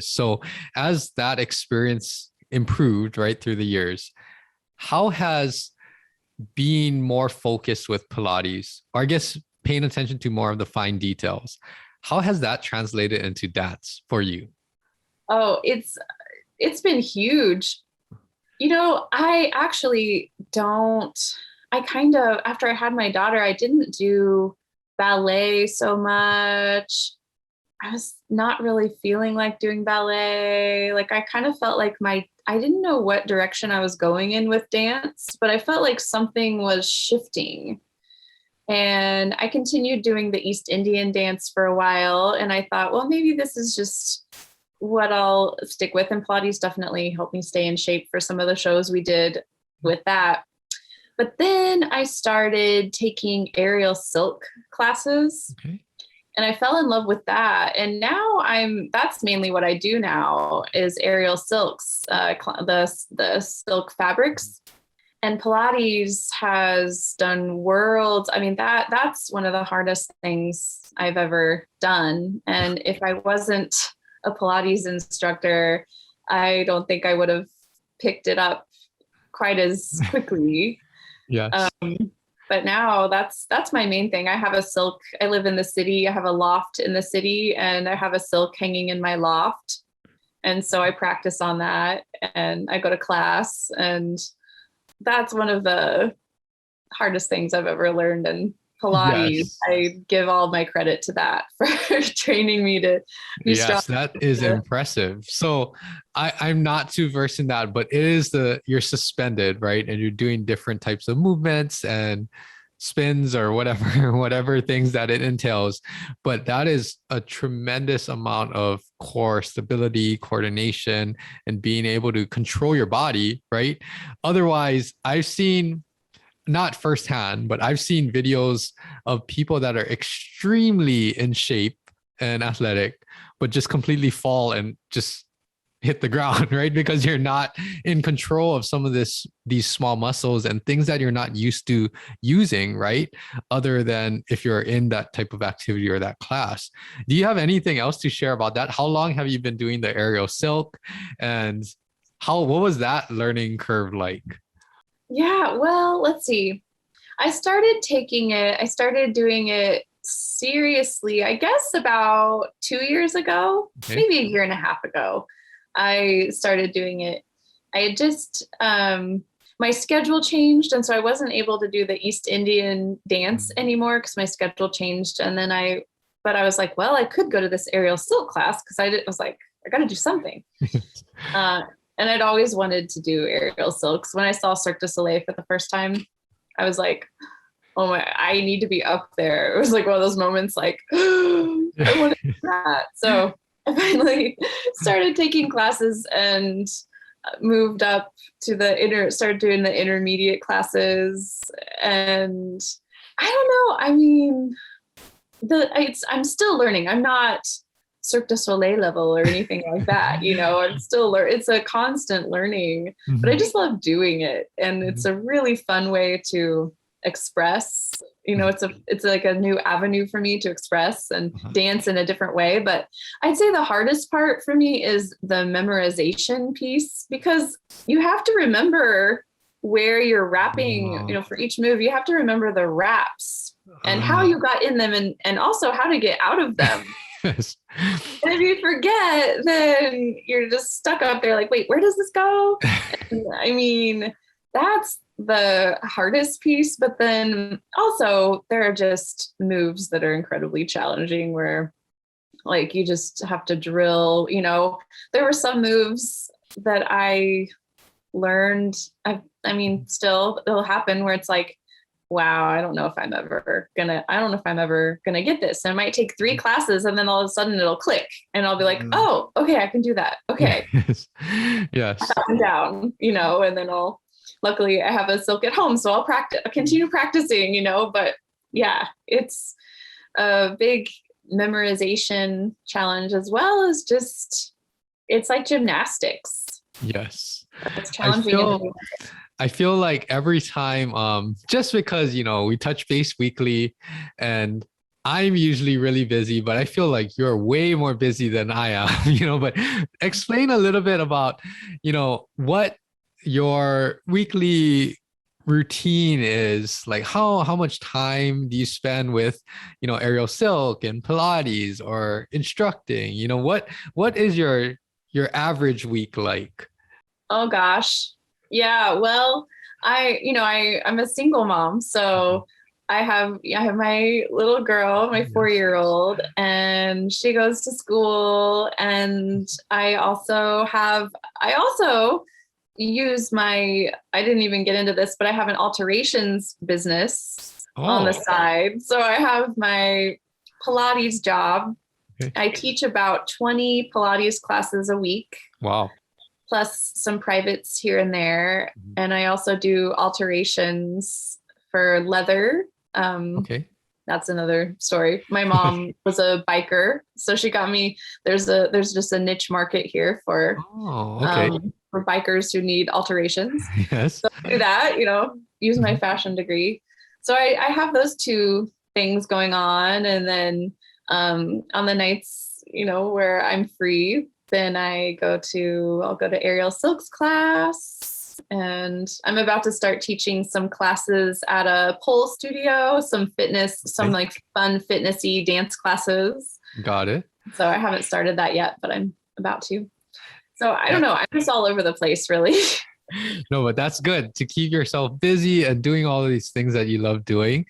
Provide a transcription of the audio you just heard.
So as that experience improved right through the years, how has being more focused with Pilates, or I guess paying attention to more of the fine details, how has that translated into dance for you? Oh, it's been huge. I actually don't, I kind of, after I had my daughter, I didn't do ballet so much. I was not really feeling like doing ballet. Like I kind of felt like I didn't know what direction I was going in with dance, but I felt like something was shifting. And I continued doing the East Indian dance for a while. And I thought, well, maybe this is just what I'll stick with. And Pilates definitely helped me stay in shape for some of the shows we did with that. But then I started taking aerial silk classes Okay. and I fell in love with that. And now that's mainly what I do now is aerial silks, the silk fabrics. And Pilates has done worlds. I mean, that's one of the hardest things I've ever done. And if I wasn't a Pilates instructor, I don't think I would have picked it up quite as quickly. Yes. Um, but now that's my main thing. I have a silk. I live in the city. I have a loft in the city, and I have a silk hanging in my loft. And so I practice on that, and I go to class, and that's one of the hardest things I've ever learned in Pilates. Yes. I give all my credit to that for training me to be strong. Yes, that is impressive. So I'm not too versed in that, but it is you're suspended, right? And you're doing different types of movements and spins or whatever, whatever things that it entails. But that is a tremendous amount of core stability, coordination, and being able to control your body, right? Otherwise, I've seen not firsthand, but I've seen videos of people that are extremely in shape and athletic, but just completely fall and just hit the ground, right? Because you're not in control of some of these small muscles and things that you're not used to using, right? Other than if you're in that type of activity or that class. Do you have anything else to share about that? How long have you been doing the aerial silk? And what was that learning curve like? Yeah, well, let's see. I started doing it seriously, I guess about 2 years ago, Okay. maybe a year and a half ago. I started doing it. I had just, my schedule changed. And so I wasn't able to do the East Indian dance anymore because my schedule changed. But I was like, well, I could go to this aerial silk class because I was like, I got to do something. Uh, and I'd always wanted to do aerial silks. When I saw Cirque du Soleil for the first time, I was like, oh my, I need to be up there. It was like one of those moments like, I want to do that. So I finally started taking classes and moved up to started doing the intermediate classes. And I don't know. I mean, I'm still learning. I'm not Cirque du Soleil level or anything like that. I'm still it's a constant learning, but I Mhm. just love doing it. And it's Mhm. a really fun way to express. It's like a new avenue for me to express and Mhm. dance in a different way. But I'd say the hardest part for me is the memorization piece because you have to remember where you're rapping, Uh, for each move, you have to remember the raps and how uh, you got in them and also how to get out of them. yes. And if you forget, then you're just stuck up there like, wait, where does this go? And, I mean, that's the hardest piece. But then also, there are just moves that are incredibly challenging where, like, you just have to drill. There were some moves that I learned. I mean, still, it'll happen where it's like, wow, I don't know if I'm ever gonna get this. And it might take 3 classes and then all of a sudden it'll click and I'll be like, Mm. oh, okay, I can do that. Okay, Yes. Yes. I'm down, and then luckily I have a silk at home. So I'll continue practicing, but yeah, it's a big memorization challenge as well as just, it's like gymnastics. Yes. It's I challenging in feel I feel like every time, just because, we touch base weekly and I'm usually really busy, but I feel like you're way more busy than I am, but explain a little bit about, what your weekly routine is like. How much time do you spend with, aerial silk and Pilates or instructing? What is your average week like? Oh gosh. Yeah, well, I'm a single mom, so I have my little girl, my Yes. 4-year-old, and she goes to school, and I also use I didn't even get into this, but I have an alterations business on the Oh, side. So I have my Pilates job. okay. I teach about 20 Pilates classes a week, Wow. plus some privates here and there. Mhm. And I also do alterations for leather. Okay. That's another story. My mom was a biker, so she got me. There's just a niche market here Oh, okay. for bikers who need alterations. Yes. So I do that, use my Mhm. fashion degree. So I have those two things going on, and then on the nights, where I'm free, then I'll go to Aerial Silk's class, and I'm about to start teaching some classes at a pole studio, some fitness, some Okay. like fun fitnessy dance classes. Got it. So I haven't started that yet, but I'm about to. So I don't Yeah. know. I'm just all over the place, really. No, but that's good to keep yourself busy and doing all of these things that you love doing.